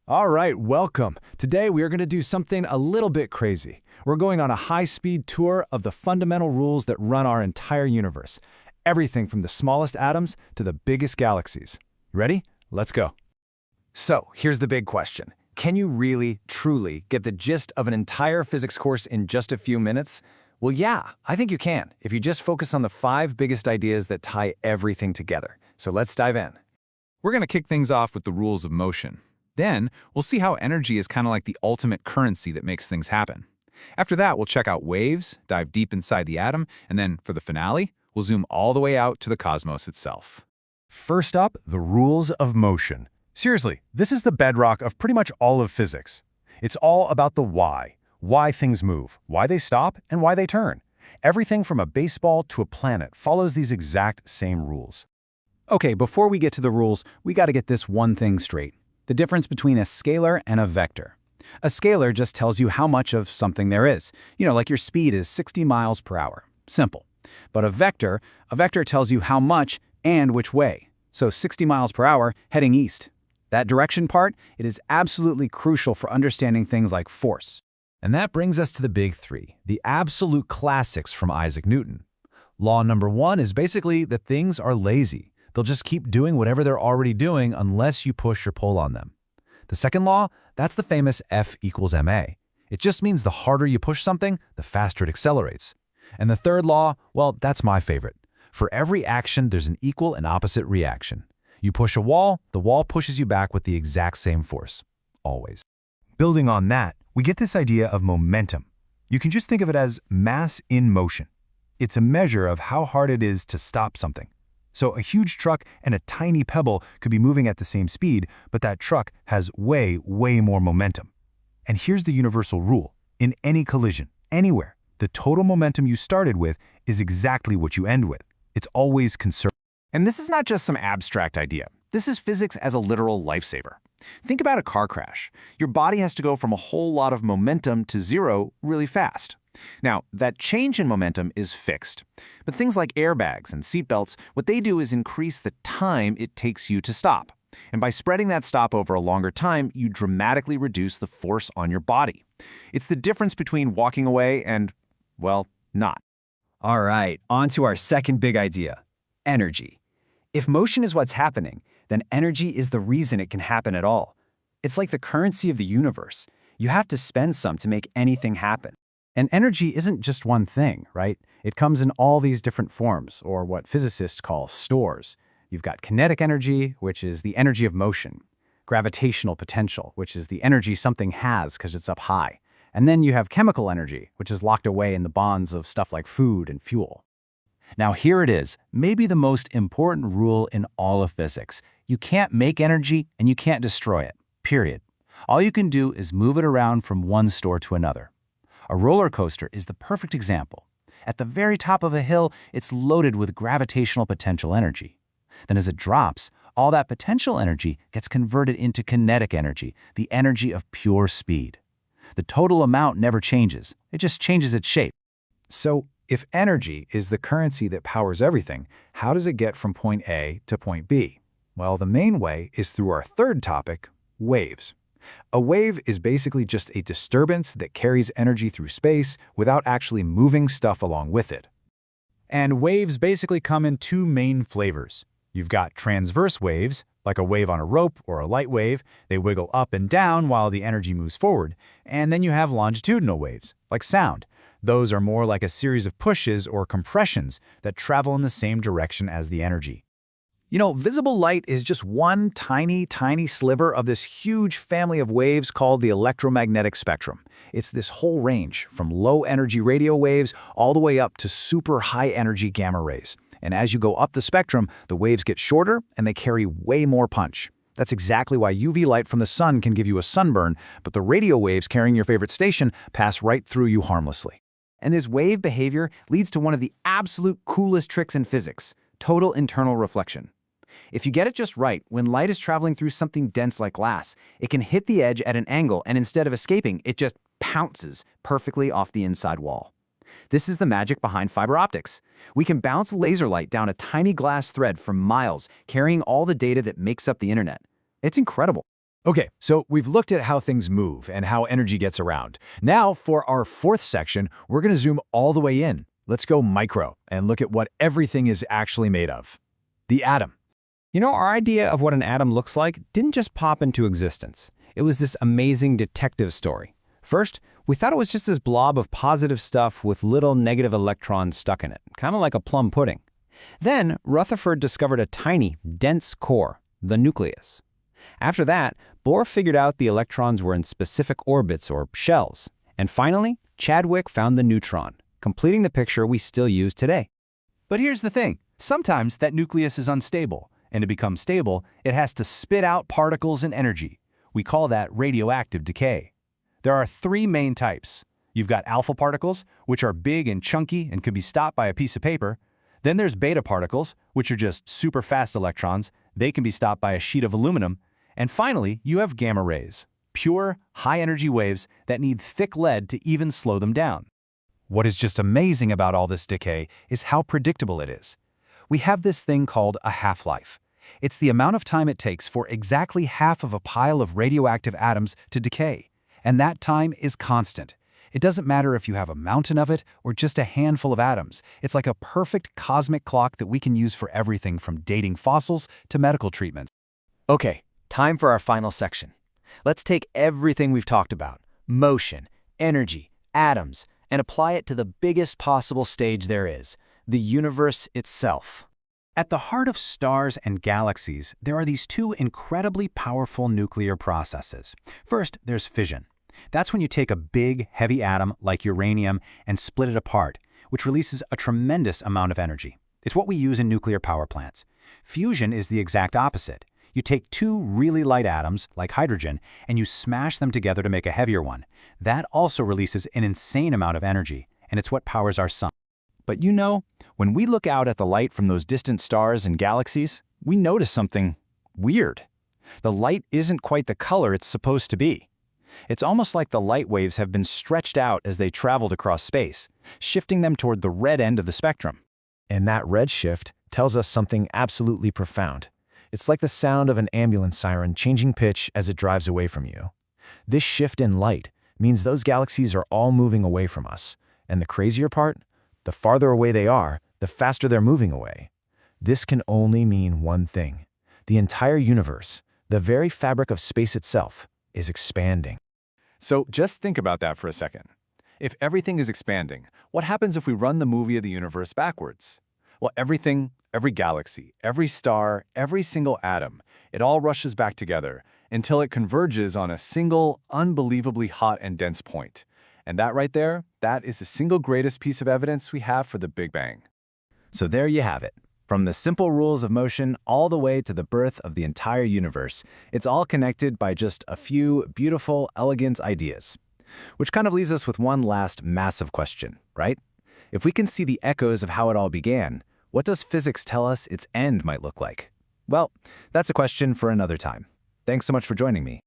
All right, welcome. Today we are going to do something a little bit crazy. We're going on a high-speed tour of the fundamental rules that run our entire universe. Everything from the smallest atoms to the biggest galaxies. Ready? Let's go. So, here's the big question. Can you really, truly get the gist of an entire physics course in just a few minutes? Well, yeah, I think you can, if you just focus on the 5 biggest ideas that tie everything together. So let's dive in. We're going to kick things off with the rules of motion. Then, we'll see how energy is kind of like the ultimate currency that makes things happen. After that, we'll check out waves, dive deep inside the atom, and then, for the finale, we'll zoom all the way out to the cosmos itself. First up, the rules of motion. Seriously, this is the bedrock of pretty much all of physics. It's all about the why things move, why they stop, and why they turn. Everything from a baseball to a planet follows these exact same rules. Okay, before we get to the rules, we got to get this one thing straight. The difference between a scalar and a vector. A scalar just tells you how much of something there is. Like your speed is 60 miles per hour. Simple. But a vector tells you how much and which way. So 60 miles per hour heading east. That direction part, it is absolutely crucial for understanding things like force. And that brings us to the big 3, the absolute classics from Isaac Newton. Law number 1 is basically that things are lazy. They'll just keep doing whatever they're already doing unless you push or pull on them. The second law, that's the famous F equals ma. It just means the harder you push something, the faster it accelerates. And the third law, well, that's my favorite. For every action, there's an equal and opposite reaction. You push a wall, the wall pushes you back with the exact same force. Always. Building on that, we get this idea of momentum. You can just think of it as mass in motion. It's a measure of how hard it is to stop something. So a huge truck and a tiny pebble could be moving at the same speed, but that truck has way more momentum. And here's the universal rule. In any collision, anywhere, the total momentum you started with is exactly what you end with. It's always conserved. And this is not just some abstract idea. This is physics as a literal lifesaver. Think about a car crash. Your body has to go from a whole lot of momentum to zero really fast. Now, that change in momentum is fixed. But things like airbags and seatbelts, what they do is increase the time it takes you to stop. And by spreading that stop over a longer time, you dramatically reduce the force on your body. It's the difference between walking away and, well, not. All right, on to our second big idea, energy. If motion is what's happening, then energy is the reason it can happen at all. It's like the currency of the universe. You have to spend some to make anything happen. And energy isn't just one thing, right? It comes in all these different forms, or what physicists call stores. You've got kinetic energy, which is the energy of motion. Gravitational potential, which is the energy something has because it's up high. And then you have chemical energy, which is locked away in the bonds of stuff like food and fuel. Now here it is, maybe the most important rule in all of physics. You can't make energy and you can't destroy it, period. All you can do is move it around from one store to another. A roller coaster is the perfect example. At the very top of a hill, it's loaded with gravitational potential energy. Then as it drops, all that potential energy gets converted into kinetic energy, the energy of pure speed. The total amount never changes. It just changes its shape. So, if energy is the currency that powers everything, how does it get from point A to point B? Well, the main way is through our third topic, waves. A wave is basically just a disturbance that carries energy through space without actually moving stuff along with it. And waves basically come in 2 main flavors. You've got transverse waves, like a wave on a rope or a light wave. They wiggle up and down while the energy moves forward. And then you have longitudinal waves, like sound. Those are more like a series of pushes or compressions that travel in the same direction as the energy. Visible light is just one tiny sliver of this huge family of waves called the electromagnetic spectrum. It's this whole range, from low-energy radio waves all the way up to super high-energy gamma rays. And as you go up the spectrum, the waves get shorter and they carry way more punch. That's exactly why UV light from the sun can give you a sunburn, but the radio waves carrying your favorite station pass right through you harmlessly. And this wave behavior leads to one of the absolute coolest tricks in physics, total internal reflection. If you get it just right, when light is traveling through something dense like glass, it can hit the edge at an angle, and instead of escaping, it just pounces perfectly off the inside wall. This is the magic behind fiber optics. We can bounce laser light down a tiny glass thread for miles, carrying all the data that makes up the internet. It's incredible. Okay, so we've looked at how things move and how energy gets around. Now, for our fourth section, we're going to zoom all the way in. Let's go micro and look at what everything is actually made of. The atom. You know, our idea of what an atom looks like didn't just pop into existence. It was this amazing detective story. First, we thought it was just this blob of positive stuff with little negative electrons stuck in it, kind of like a plum pudding. Then, Rutherford discovered a tiny, dense core, the nucleus. After that, Bohr figured out the electrons were in specific orbits or shells. And finally, Chadwick found the neutron, completing the picture we still use today. But here's the thing. Sometimes that nucleus is unstable, and to become stable, it has to spit out particles and energy. We call that radioactive decay. There are three main types. You've got alpha particles, which are big and chunky and could be stopped by a piece of paper. Then there's beta particles, which are just super fast electrons. They can be stopped by a sheet of aluminum. And finally, you have gamma rays, pure, high-energy waves that need thick lead to even slow them down. What is just amazing about all this decay is how predictable it is. We have this thing called a half-life. It's the amount of time it takes for exactly half of a pile of radioactive atoms to decay. And that time is constant. It doesn't matter if you have a mountain of it or just a handful of atoms. It's like a perfect cosmic clock that we can use for everything from dating fossils to medical treatments. Okay, time for our final section. Let's take everything we've talked about, motion, energy, atoms, and apply it to the biggest possible stage there is, the universe itself. At the heart of stars and galaxies, there are these two incredibly powerful nuclear processes. First, there's fission. That's when you take a big, heavy atom like uranium and split it apart, which releases a tremendous amount of energy. It's what we use in nuclear power plants. Fusion is the exact opposite. You take two really light atoms, like hydrogen, and you smash them together to make a heavier one. That also releases an insane amount of energy, and it's what powers our sun. But you know, when we look out at the light from those distant stars and galaxies, we notice something weird. The light isn't quite the color it's supposed to be. It's almost like the light waves have been stretched out as they traveled across space, shifting them toward the red end of the spectrum. And that red shift tells us something absolutely profound. It's like the sound of an ambulance siren changing pitch as it drives away from you. This shift in light means those galaxies are all moving away from us. And the crazier part? The farther away they are, the faster they're moving away. This can only mean one thing. The entire universe, the very fabric of space itself, is expanding. So just think about that for a second. If everything is expanding, what happens if we run the movie of the universe backwards? Well, everything, every galaxy, every star, every single atom, it all rushes back together until it converges on a single, unbelievably hot and dense point. And that right there, that is the single greatest piece of evidence we have for the Big Bang. So there you have it. From the simple rules of motion all the way to the birth of the entire universe, it's all connected by just a few beautiful, elegant ideas. Which kind of leaves us with one last massive question, right? If we can see the echoes of how it all began, what does physics tell us its end might look like? Well, that's a question for another time. Thanks so much for joining me.